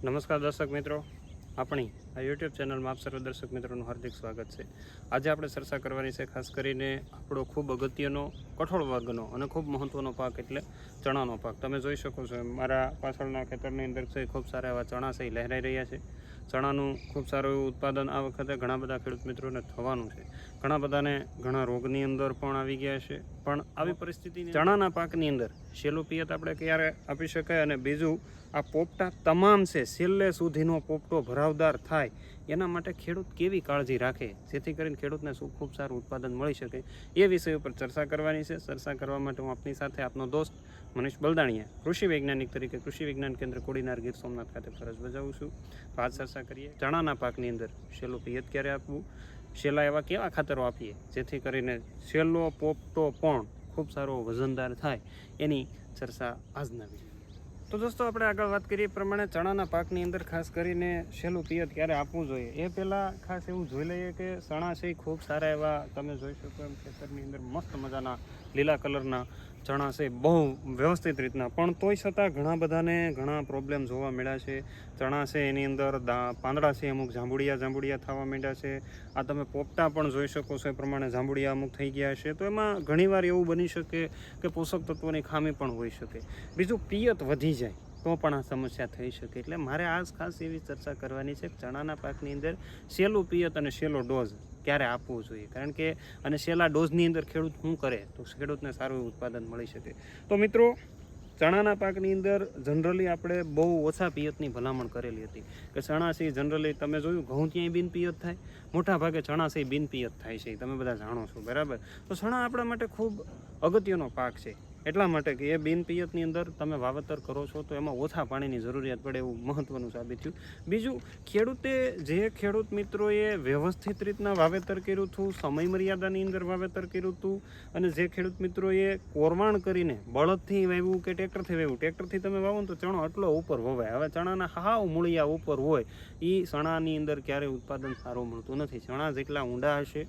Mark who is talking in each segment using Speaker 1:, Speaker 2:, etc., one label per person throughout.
Speaker 1: નમસ્કાર દર્શક મિત્રો, આપણી આ યુટ્યુબ ચેનલમાં આપ સર્વ દર્શક મિત્રોનું હાર્દિક સ્વાગત છે. આજે આપણે ચર્ચા કરવાની છે ખાસ કરીને આપણો ખૂબ અગત્યનો કઠોળ વર્ગનો અને ખૂબ મહત્ત્વનો પાક એટલે ચણાનો પાક. તમે જોઈ શકો છો મારા પાછળના ખેતરની અંદર છે ખૂબ સારા એવા ચણા છે લહેરાઈ રહ્યા છે. ચણાનું ખૂબ સારું એવું ઉત્પાદન આ વખતે ઘણા બધા ખેડૂત મિત્રોને થવાનું છે. ઘણા બધાને ઘણા રોગની અંદર પણ આવી ગયા છે. પણ આવી પરિસ્થિતિ ચણાના પાકની અંદર છેલ્લું પિયત આપણે ક્યારે આપી શકાય અને બીજું આ પોપટા તમામ છે છેલ્લે સુધીનો પોપટો ભરાવદાર થાય એના માટે ખેડૂત કેવી કાળજી રાખે જેથી કરીને ખેડૂતને ખૂબ સારું ઉત્પાદન મળી શકે એ વિષય ઉપર ચર્ચા કરવાની છે. ચર્ચા કરવા માટે હું આપની સાથે આપનો દોસ્ત મનીષ બલદાણીયા કૃષિ વૈજ્ઞાનિક તરીકે કૃષિ વિજ્ઞાન કેન્દ્ર કોડીનાર ગીર સોમનાથ ખાતે ફરજ બજાવું છું. તો આજ ચર્ચા કરીએ ચણાના પાકની અંદર છેલ્લું પિયત ક્યારે આપવું, છેલ્લા એવા કેવા ખાતરો આપીએ જેથી કરીને છેલ્લો પોપટો પણ ખૂબ સારો વજનદાર થાય એની ચર્ચા આજના વિડીયો. તો દોસ્તો આપણે આગળ વાત કરીએ પ્રમાણે ચણાના પાકની અંદર ખાસ કરીને છેલ્લું પિયત ક્યારે આપવું જોઈએ એ પહેલાં ખાસ એવું જોઈ લઈએ કે ચણા છે ખૂબ સારા એવા તમે જોઈ શકો એમ ખેતરની અંદર મસ્ત મજાના લીલા કલરના ચણા છે બહુ વ્યવસ્થિત રીતના, પણ તોય છતાં ઘણા બધાને ઘણા પ્રોબ્લેમ જોવા મળ્યા છે. ચણા છે એની અંદર પાંદડા છે અમુક જાંબુડિયા થવા માંડ્યા છે. આ તમે પોપટા પણ જોઈ શકો છો એ પ્રમાણે જાંબુડિયા અમુક થઈ ગયા છે. તો એમાં ઘણીવાર એવું બની શકે કે પોષક તત્વોની ખામી પણ હોઈ શકે. બીજું પિયત વધી જાય તો પણ આ સમસ્યા થઈ શકે. એટલે મારે આજ ખાસ એવી ચર્ચા કરવાની છે કે ચણાના પાકની અંદર છેલ્લું પિયત અને છેલ્લો ડોઝ ક્યારે આપવું જોઈએ, કારણ કે અને છેલ્લા ડોઝની અંદર ખેડૂત શું કરે તો ખેડૂતને સારું ઉત્પાદન મળી શકે. તો મિત્રો ચણાના પાકની અંદર જનરલી આપણે બહુ ઓછા પિયતની ભલામણ કરેલી હતી કે ચણા છે જનરલી તમે જોયું ઘઉં ત્યાંય બિનપિયત થાય, મોટા ભાગે ચણા છે બિનપિયત થાય છે, તમે બધા જાણો છો બરાબર. તો ચણા આપણા માટે ખૂબ અગત્યનો પાક છે એટલા માટે કે એ બિનપિયતની અંદર તમે વાવેતર કરો છો તો એમાં ઓછા પાણીની જરૂરિયાત પડે એવું મહત્ત્વનું સાબિત થયું. બીજું ખેડૂત મિત્રોએ વ્યવસ્થિત રીતના વાવેતર કર્યું હતું, સમય મર્યાદાની અંદર વાવેતર કર્યું હતું, અને જે ખેડૂત મિત્રોએ કોરવાણ કરીને બળદથી વાવ્યું કે ટ્રેક્ટરથી તમે વાવો ને તો ચણો આટલો ઉપર વવાય. હવે ચણાના હાવ મૂળિયા ઉપર હોય એ ચણાની અંદર ક્યારેય ઉત્પાદન સારું મળતું નથી. ચણા જેટલા ઊંડા હશે,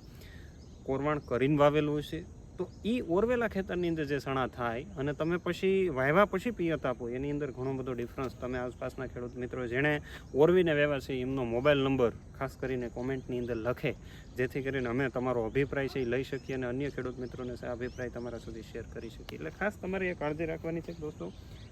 Speaker 1: કોરવાણ કરીને વાવેલું હશે, તો એ ઓરવેલા ખેતરની અંદર જે ચણા થાય અને તમે પછી વાવ્યા પછી પિયત આપો એની અંદર ઘણો બધો ડિફરન્સ. તમે આસપાસના ખેડૂત મિત્રો જેણે ઓરવીને વાવ્યા છે એમનો મોબાઈલ નંબર ખાસ કરીને કોમેન્ટની અંદર લખે જેથી કરીને અમે તમારો અભિપ્રાય છે એ લઈ શકીએ અને અન્ય ખેડૂત મિત્રોને આ અભિપ્રાય તમારા સુધી શેર કરી શકીએ. એટલે ખાસ તમારે એ કાળજી રાખવાની છે દોસ્તો.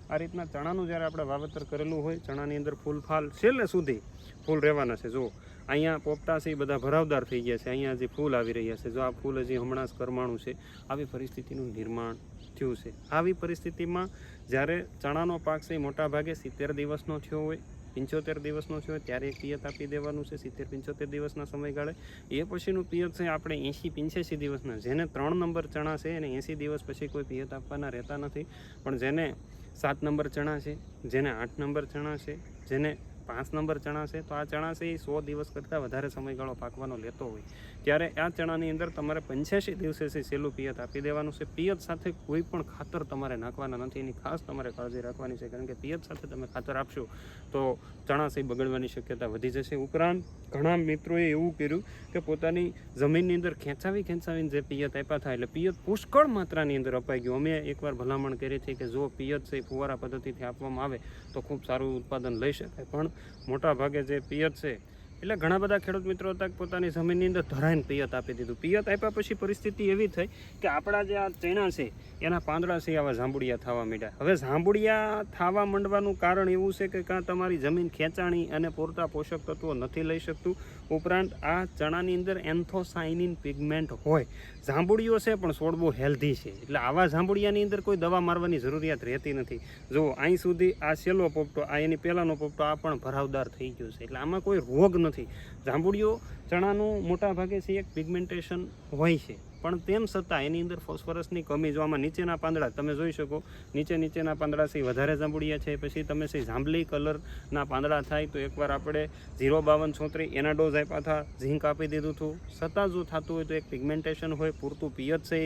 Speaker 1: આ રીતના ચણાનું જ્યારે આપણે વાવેતર કરેલું હોય ચણાની અંદર ફૂલ છેલ્લે સુધી ફૂલ રહેવાના છે. જો અહીંયા પોપટા છે એ બધા ભરાવદાર થઈ ગયા છે, અહીંયા હજી ફૂલ આવી રહ્યા છે. જો આ ફૂલ હજી હમણાં જ કરમાણું છે. આવી પરિસ્થિતિનું નિર્માણ થયું છે. આવી પરિસ્થિતિમાં જ્યારે ચણાનો પાક છે એ મોટાભાગે 70 દિવસનો થયો હોય, 75 દિવસનો થયો હોય ત્યારે એક પિયત આપી દેવાનું છે 70-75 દિવસના સમયગાળે. એ પછીનું પિયત છે આપણે 80-85 દિવસના. જેને 3 નંબર ચણા છે એને 80 દિવસ પછી કોઈ પિયત આપવાના રહેતા નથી, પણ જેને 7 નંબર ચણા છે, જેને 8 નંબર ચણા છે, જેને 5 નંબર ચણા છે, તો આ ચણા છે એ 100 દિવસ કરતાં વધારે સમયગાળો પાકવાનો લેતો હોય ત્યારે આ ચણાની અંદર તમારે 85 દિવસે છે છેલ્લું પિયત આપી દેવાનું છે. પિયત સાથે કોઈ પણ ખાતર તમારે નાખવાના નથી, એની ખાસ તમારે કાળજી રાખવાની છે, કારણ કે પિયત સાથે તમે ખાતર આપશો તો ચણા છે બગડવાની શક્યતા વધી જશે. ઉપરાંત ઘણા મિત્રોએ એવું કર્યું કે પોતાની જમીનની અંદર ખેંચાવીને જે પિયત આપ્યા થાય એટલે પિયત પુષ્કળ માત્રાની અંદર અપાઈ ગયું. અમે એકવાર ભલામણ કરી હતી કે જો પિયત છે ફુવારા પદ્ધતિથી આપવામાં આવે તો ખૂબ સારું ઉત્પાદન લઈ શકાય, પણ મોટા ભાગે જે પિયત છે એટલે ઘણા બધા ખેડૂત મિત્રો હતા પોતાની જમીનની અંદર ધરાઈને પિયત આપી દીધું. પિયત આપ્યા પછી પરિસ્થિતિ એવી થઈ કે આપણા જે આ ચણા છે એના પાંદડા છે આવા જાંબુડિયા થવા માંડ્યા. હવે જાંબુડિયા થવા માંડવાનું કારણ એવું છે કે કાં તમારી જમીન ખેંચાણી અને પૂરતા પોષક તત્વો નથી લઈ શકતું. ઉપરાંત આ ચણાની અંદર એન્થોસાયનિન પિગમેન્ટ હોય. જાંબુડિયો છે પણ છોડ બહુ હેલ્ધી છે, એટલે આવા જાંબુડિયાની અંદર કોઈ દવા મારવાની જરૂરિયાત રહેતી નથી. જો અહીં સુધી આ છેલ્લો પોપટો, આ એની પહેલાંનો પોપટો આ પણ ભરાવદાર થઈ ગયો છે, એટલે આમાં કોઈ રોગ નથી. જાંબુડિયો ચણાનું મોટા ભાગે છે એક પિગમેન્ટેશન હોય છે, પણ તેમ છતાં એની અંદર ફોસ્ફરસની કમી. જો આમાં નીચેના પાંદડા તમે જોઈ શકો, નીચેના પાંદડા છે વધારે જાંબુડિયા છે. પછી તમે છે જાંબલી કલરના પાંદડા થાય તો એકવાર આપણે 05236 એના ડોઝ આપ્યા હતા, ઝીંક આપી દીધું હતું. છતાં જો થતું હોય તો એક પિગમેન્ટેશન હોય, પૂરતું પિયત છે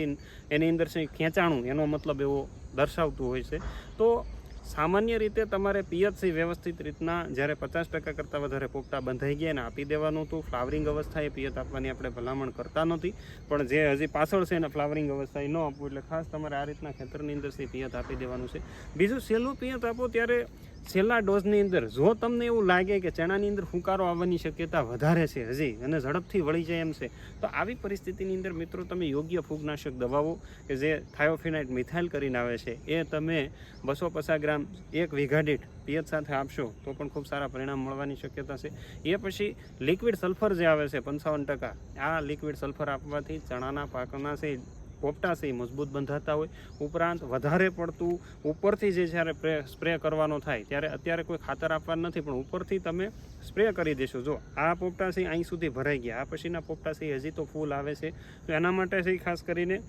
Speaker 1: એની અંદર છે ખેંચાણું એનો મતલબ એવો દર્શાવતું હોય છે. તો સામાન્ય રીતે તમારે પિયત છે વ્યવસ્થિત રીતના જ્યારે 50% કરતાં વધારે પોપટા બંધાઈ ગયા એને આપી દેવાનું હતું. ફ્લાવરિંગ અવસ્થાએ પિયત આપવાની આપણે ભલામણ કરતા નથી, પણ જે હજી પાછળ છે એને ફ્લાવરિંગ અવસ્થાએ ન આપવું. એટલે ખાસ તમારે આ રીતના ખેતરની અંદર છે પિયત આપી દેવાનું છે. બીજું છેલ્લું પિયત આપો ત્યારે છેલ્લા ડોઝની અંદર જો તમને એવું લાગે કે ચણાની અંદર ફૂંકારો આવવાની શક્યતા વધારે છે હજી અને ઝડપથી વળી જાય એમ છે, તો આવી પરિસ્થિતિની અંદર મિત્રો તમે યોગ્ય ફૂગનાશક દવાઓ કે જે થાયોફિનાઇટ મિથાઇલ કરીને આવે છે એ તમે 250 ગ્રામ 1 વીઘા દીઠ પિયત સાથે આપશો તો પણ ખૂબ સારા પરિણામ મળવાની શક્યતા છે. એ પછી લિક્વિડ સલ્ફર જે આવે છે 55%, આ લિક્વિડ સલ્ફર આપવાથી ચણાના પાકના છે પોપટા છે એ મજબૂત બંધાતા હોય. ઉપરાંત વધારે પડતું ઉપરથી જે જ્યારે સ્પ્રે કરવાનો થાય ત્યારે અત્યારે કોઈ ખાતર આપવાનું નથી, પણ ઉપરથી તમે સ્પ્રે કરી દેશો. જો આ પોપટા છે અહીં સુધી ભરાઈ ગયા, આ પછીના પોપટા છે હજી તો ફૂલ આવે છે, તો એના માટે છે ખાસ કરીને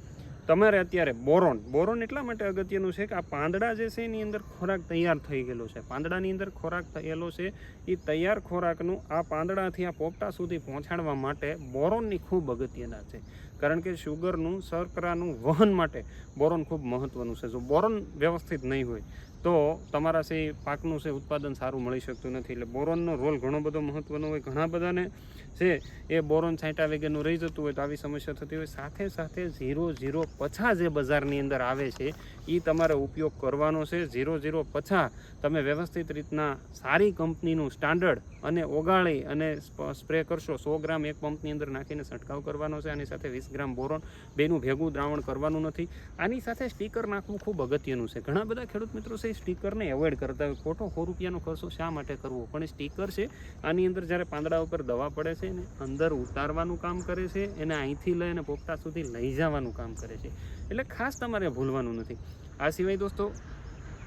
Speaker 1: તમારે અત્યારે બોરોન એટલા માટે અગત્યનું છે કે આ પાંદડા જે છે એની અંદર ખોરાક તૈયાર થઈ ગયેલો છે. પાંદડાની અંદર ખોરાક થયેલો છે, એ તૈયાર ખોરાકનું આ પાંદડાથી આ પોપટા સુધી પહોંચાડવા માટે બોરોનની ખૂબ અગત્યના છે. કારણ કે શુગરનું શર્કરાનું વહન માટે બોરોન ખૂબ મહત્ત્વનું છે. જો બોરોન વ્યવસ્થિત નહીં હોય તો તમારા છે પાકનું છે ઉત્પાદન સારું મળી શકતું નથી. એટલે બોરોનનો રોલ ઘણો બધો મહત્ત્વનો હોય. ઘણા બધાને છે એ બોરોન છાંટા વેગેનું રહી જતું હોય તો આવી સમસ્યા થતી હોય. સાથે સાથે 0050 જે બજારની અંદર આવે છે એ તમારે ઉપયોગ કરવાનો છે. 0050 તમે વ્યવસ્થિત રીતના સારી કંપનીનું સ્ટાન્ડર્ડ અને ઓગાળી અને સ્પ્રે કરશો. 100 ગ્રામ એક પંપની અંદર નાખીને છંટકાવ કરવાનો છે. આની સાથે 20 ગ્રામ બોરોન, બેનું ભેગું દ્રાવણ કરવાનું નથી. આની સાથે સ્ટીકર નાખવું ખૂબ અગત્યનું છે. ઘણા બધા ખેડૂત મિત્રો છે સ્ટીકરને એવોઇડ કરતા હોય. ખોટો 100 રૂપિયાનો ખર્ચો શા માટે કરવો? પણ એ સ્ટીકર છે આની અંદર જ્યારે પાંદડા ઉપર દવા પડે છે ને અંદર ઉતારવાનું કામ કરે છે, એને અહીંથી લઈને પોપટા સુધી લઈ જવાનું કામ કરે છે. એટલે ખાસ તમારે ભૂલવાનું નથી. આ સિવાય દોસ્તો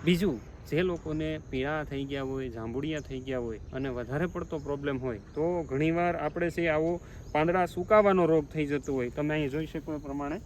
Speaker 1: બીજું, જે લોકોને પીળા થઈ ગયા હોય, જાંબુડિયા થઈ ગયા હોય અને વધારે પડતો પ્રોબ્લેમ હોય તો ઘણીવાર આપણે છે આવો પાંદડા સુકાવાનો રોગ થઈ જતો હોય. તમે અહીં જોઈ શકો એ પ્રમાણે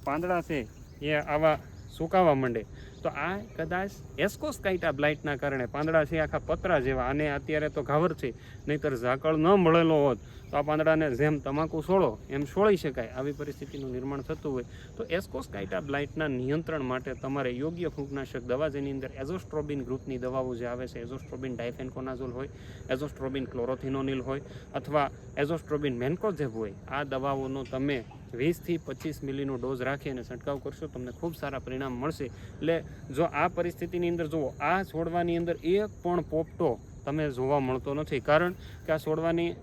Speaker 1: પાંદડા છે એ આવા સુકાવા માંડે, તો આ કદાચ એસ્કોસ્કાઇટા બ્લાઇટના કારણે પાંદડા છે આખા પતરા જેવા, અને અત્યારે તો ઘાવર છે, નહીંતર ઝાકળ ન મળેલો હોત તો આ પાંદડાને જેમ તમાકુ છોડો એમ છોડી શકાય. આવી પરિસ્થિતિનું નિર્માણ થતું હોય તો એસ્કોસ્કાઇટા બ્લાઇટના નિયંત્રણ માટે તમારે યોગ્ય ફૂગનાશક દવા, જેની અંદર એઝોસ્ટ્રોબિન ગ્રુપની દવાઓ જે આવે છે, એઝોસ્ટ્રોબિન ડાયફેન્કોનાઝોલ હોય, એઝોસ્ટ્રોબિન ક્લોરોથિનોનિલ હોય અથવા એઝોસ્ટ્રોબિન મેન્કોઝેબ હોય, આ દવાઓનો તમે 20 થી 25 મિલીનો ડોઝ રાખી અને છંટકાવ કરશો, તમને ખૂબ સારા પરિણામ મળશે. એટલે જો આ પરિસ્થિતિની અંદર જુઓ, આ છોડવાની અંદર એક પણ પોપટો તમે જોવા મળતો નથી, કારણ કે આ છોડવાની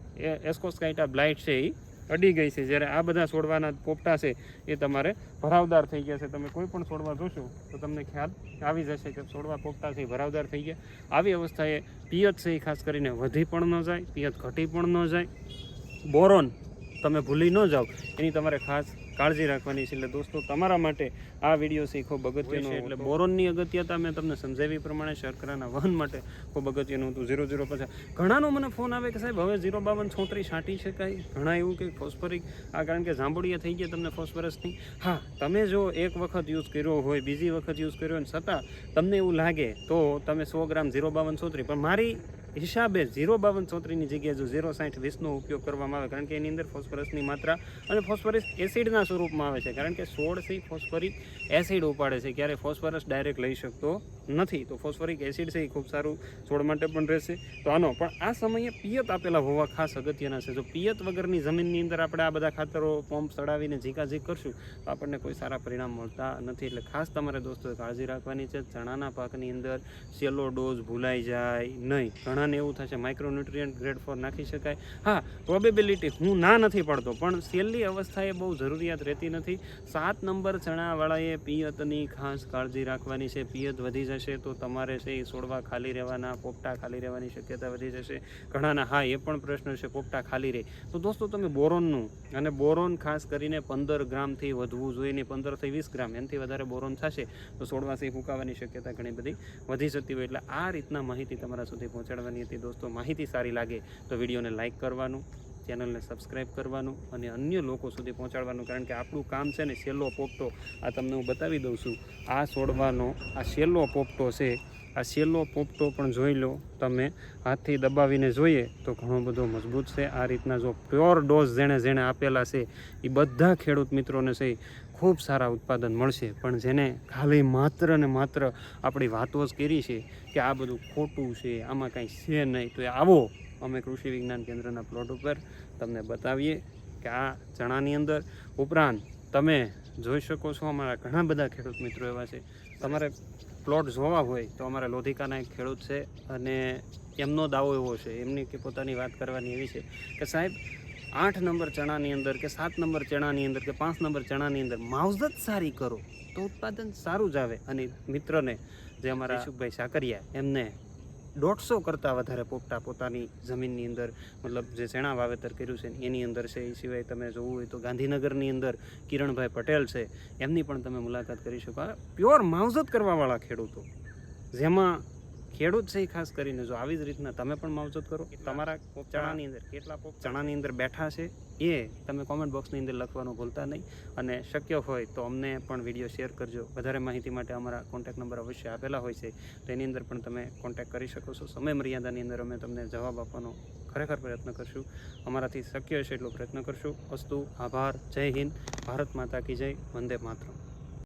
Speaker 1: એસ્કોસ્કાઇટા બ્લાઇટ છે એ અડી ગઈ છે. જ્યારે આ બધા છોડવાના પોપટા છે એ તમારે ભરાવદાર થઈ ગયા છે. તમે કોઈ પણ છોડવા જોશો તો તમને ખ્યાલ આવી જશે કે છોડવા પોપટા છે ભરાવદાર થઈ ગયા. આવી અવસ્થાએ પિયત છે એ ખાસ કરીને વધી પણ ન જાય, પિયત ઘટી પણ ન જાય. બોરોન તમે ભૂલી ન જાઓ એની તમારે ખાસ કાળજી રાખવાની છે. એટલે દોસ્તો તમારા માટે આ વિડીયો છે ખૂબ અગત્યનો. એટલે બોરોનની અગત્યતા મેં તમને સમજાવી પ્રમાણે શર્કરાના વહન માટે ખૂબ અગત્યનું હતું. 0050 ઘણાનો મને ફોન આવે કે સાહેબ હવે 05236 છાંટી શકાય, ઘણા એવું કે ફોસ્ફરિક, આ કારણ કે જાંબુડિયા થઈ ગયા તમને ફોસ્ફરસની. હા, તમે જો એક વખત યુઝ કર્યો હોય, બીજી વખત યુઝ કર્યો હોય છતાં તમને એવું લાગે તો તમે 100 ગ્રામ 05236, પણ મારી હિસાબે 05236ની જગ્યાએ જો 06020નો ઉપયોગ કરવામાં આવે, કારણ કે એની અંદર ફોસ્ફરસની માત્રા અને ફોસ્ફરસ એસિડના સ્વરૂપમાં આવે છે. કારણ કે છોડ છે ફોસ્ફરિક એસિડ ઉપાડે છે, ક્યારે ફોસ્ફરસ ડાયરેક્ટ લઈ શકતો નથી. તો ફોસ્ફરિક એસિડ છે એ ખૂબ સારું છોડ માટે પણ રહેશે. તો આનો પણ આ સમયે પિયત આપેલા હોવા ખાસ અગત્યના છે. જો પિયત વગરની જમીનની અંદર આપણે આ બધા ખાતરો પંપ ચડાવીને ઝીકાઝીક કરશું તો આપણને કોઈ સારા પરિણામ મળતા નથી. એટલે ખાસ તમારે દોસ્તો કાળજી રાખવાની છે. ચણાના પાકની અંદર છેલ્લો ડોઝ ભૂલાઈ જાય નહીં. ઘણાને એવું થશે માઇક્રોન્યુટ્રિયન્ટ ગ્રેડ 4 નાખી શકાય. હા, પ્રોબેબિલિટી હું ના નથી પાડતો, પણ છેલ્લી અવસ્થાએ બહુ જરૂરિયાત રહેતી નથી. 7 નંબર ચણાવાળાએ પિયતની ખાસ કાળજી રાખવાની છે. પિયત વધી જશે તો તમારે છે એ છોડવા ખાલી રહેવાના, પોપટા ખાલી રહેવાની શક્યતા વધી જશે. ઘણાના હા એ પણ પ્રશ્ન છે પોપટા ખાલી રહે. તો દોસ્તો તમે બોરોનનું, અને બોરોન ખાસ કરીને 15 ગ્રામથી વધવું જોઈએ નહીં, 15 થી 20 ગ્રામ, એનાથી વધારે બોરોન થશે તો છોડવાથી ફૂંકાવાની શક્યતા ઘણી બધી વધી જતી હોય. એટલે આ રીતના માહિતી તમારા સુધી પહોંચાડવાની હતી. દોસ્તો માહિતી સારી લાગે તો વિડીયોને લાઇક કરવાનું, ચેનલને સબસ્ક્રાઈબ કરવાનું અને અન્ય લોકો સુધી પહોંચાડવાનું. કારણ કે આપણું કામ છે ને છેલ્લો પોપટો, આ તમને હું બતાવી દઉં છું, આ છોડવાનો આ છેલ્લો પોપટો છે. આ છેલ્લો પોપટો પણ જોઈ લો તમે, હાથથી દબાવીને જોઈએ તો ઘણો બધો મજબૂત છે. આ રીતના જો પ્યોર ડોઝ જેણે આપેલા છે એ બધા ખેડૂત મિત્રોને છે ખૂબ સારા ઉત્પાદન મળશે. પણ જેને ખાલી માત્ર ને માત્ર આપણી વાતો જ કરી છે કે આ બધું ખોટું છે, આમાં કાંઈ છે નહીં, તો એ આવો અમે કૃષિ વિજ્ઞાન કેન્દ્રના પ્લોટ ઉપર તમને બતાવીએ કે આ ચણાની અંદર. ઉપરાંત તમે જોઈ શકો છો અમારા ઘણા બધા ખેડૂત મિત્રો એવા છે, તમારે પ્લોટ જોવા હોય તો અમારા લોધિકાના એક ખેડૂત છે અને એમનો દાવો એવો છે, એમની કે પોતાની વાત કરવાની એવી છે કે સાહેબ 8 નંબર ચણાની અંદર કે 7 નંબર ચણાની અંદર કે 5 નંબર ચણાની અંદર માવજત સારી કરો તો ઉત્પાદન સારું જ આવે. અને મિત્રને જે અમારા ઈશુભાઈ સાકરિયા એમને 150 કરતાં વધારે પોપટા પોતાની જમીનની અંદર મતલબ જે ચણા વાવેતર કર્યું છે એની અંદર છે. એ સિવાય તમે જોવું હોય તો ગાંધીનગરની અંદર કિરણભાઈ પટેલ છે, એમની પણ તમે મુલાકાત કરી શકો. પ્યોર માવજત કરવાવાળા ખેડૂતો, જેમાં ખેડૂત છે એ ખાસ કરીને જો આવી જ રીતના તમે પણ માવજત કરો, તમારા ચણાની અંદર કેટલા ચણાની અંદર બેઠા છે એ તમે કોમેન્ટ બોક્સની અંદર લખવાનું ભૂલતા નહીં. અને શક્ય હોય તો અમને પણ વિડીયો શેર કરજો. વધારે માહિતી માટે અમારા કોન્ટેક્ટ નંબર અવશ્ય આપેલા હોય છે, તો એની અંદર પણ તમે કોન્ટેક્ટ કરી શકો છો. સમય મર્યાદાની અંદર અમે તમને જવાબ આપવાનો ખરેખર પ્રયત્ન કરશું. અમારાથી શક્ય હશે એટલો પ્રયત્ન કરશું. અસ્તુ, આભાર, જય હિન્દ, ભારત માતા કી જય, વંદે માતરમ.